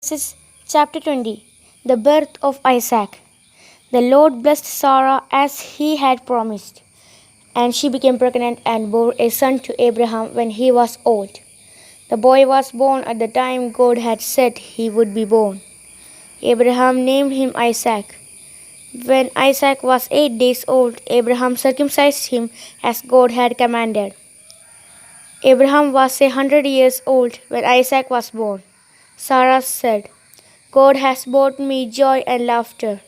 Genesis chapter 20. The birth of Isaac. The Lord blessed Sarah as he had promised, and she became pregnant and bore a son to Abraham when he was old. The boy was born at the time God had said he would be born. Abraham named him Isaac. When Isaac was 8 days old, Abraham circumcised him as God had commanded. Abraham was 100 years old when Isaac was born. Sarah said, God has brought me joy and laughter.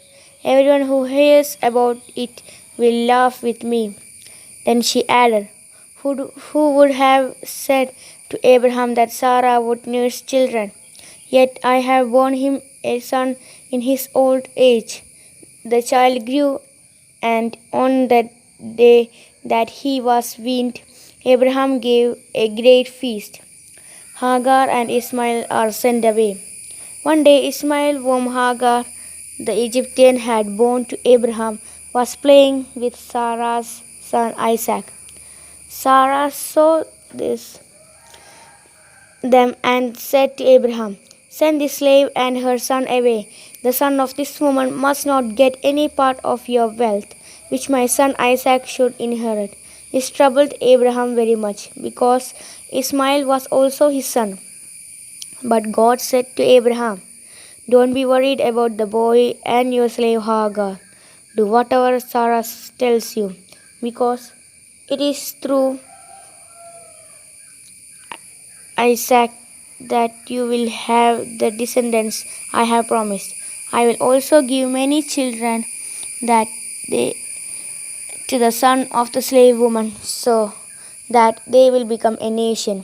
Everyone who hears about it will laugh with me. Then she added, who would have said to Abraham that Sarah would nurse children? Yet I have borne him a son in his old age. The child grew, and on the day that he was weaned, Abraham gave a great feast. Hagar and Ishmael are sent away. One day Ishmael, whom Hagar, the Egyptian, had borne to Abraham, was playing with Sarah's son Isaac. Sarah saw them and said to Abraham, Send this slave and her son away. The son of this woman must not get any part of your wealth, which my son Isaac should inherit. This troubled Abraham very much, because Ishmael was also his son. But God said to Abraham, Don't be worried about the boy and your slave Hagar. Do whatever Sarah tells you, because it is through Isaac that you will have the descendants I have promised. I will also give many children that they to the son of the slave woman, so that they will become a nation.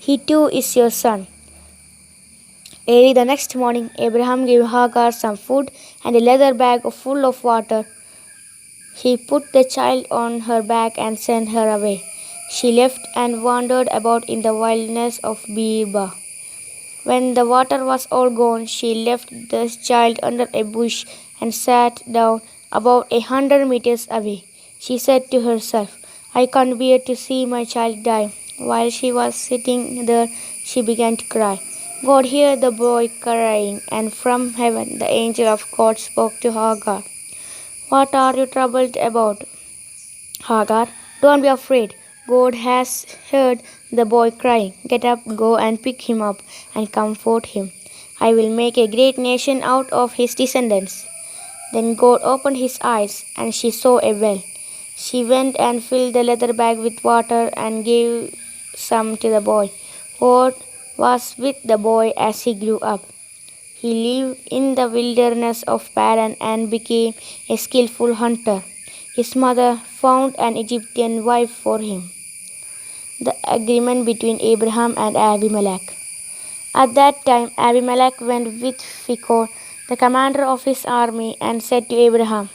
He too is your son. Early the next morning, Abraham gave Hagar some food and a leather bag full of water. He put the child on her back and sent her away. She left and wandered about in the wilderness of Beersheba. When the water was all gone, she left the child under a bush and sat down about 100 meters away. She said to herself, I can't bear to see my child die. While she was sitting there, she began to cry. God heard the boy crying, and from heaven the angel of God spoke to Hagar. What are you troubled about, Hagar? Don't be afraid. God has heard the boy crying. Get up, go and pick him up and comfort him. I will make a great nation out of his descendants. Then God opened his eyes, and she saw a well. She went and filled the leather bag with water and gave some to the boy. God was with the boy as he grew up. He lived in the wilderness of Paran and became a skillful hunter. His mother found an Egyptian wife for him. The agreement between Abraham and Abimelech. At that time, Abimelech went with Phicol, the commander of his army, and said to Abraham,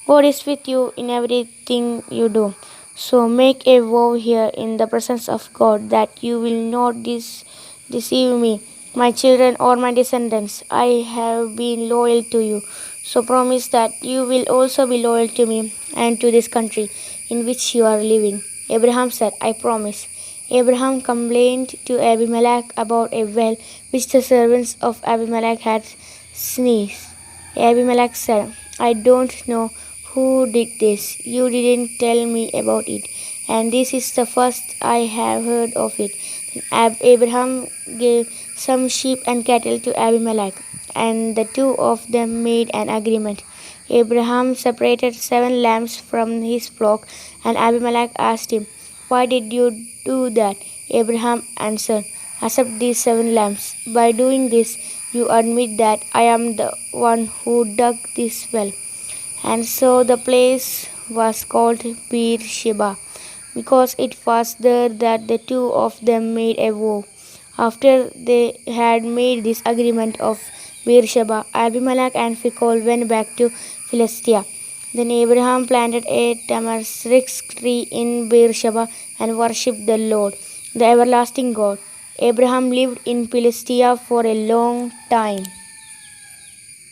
God is with you in everything you do. So make a vow here in the presence of God that you will not deceive me, my children, or my descendants. I have been loyal to you. So promise that you will also be loyal to me and to this country in which you are living. Abraham said, I promise. Abraham complained to Abimelech about a well which the servants of Abimelech had sneezed. Abimelech said, I don't know who did this. You didn't tell me about it, and this is the first I have heard of it. Then Abraham gave some sheep and cattle to Abimelech, and the two of them made an agreement. Abraham separated 7 lambs from his flock, and Abimelech asked him, Why did you do that? Abraham answered, Accept these 7 lambs. By doing this, you admit that I am the one who dug this well. And so the place was called Beersheba, because it was there that the two of them made a vow. After they had made this agreement of Beersheba, Abimelech and Phicol went back to Philistia. Then Abraham planted a tamarisk tree in Beersheba and worshipped the Lord, the everlasting God. Abraham lived in Philistia for a long time.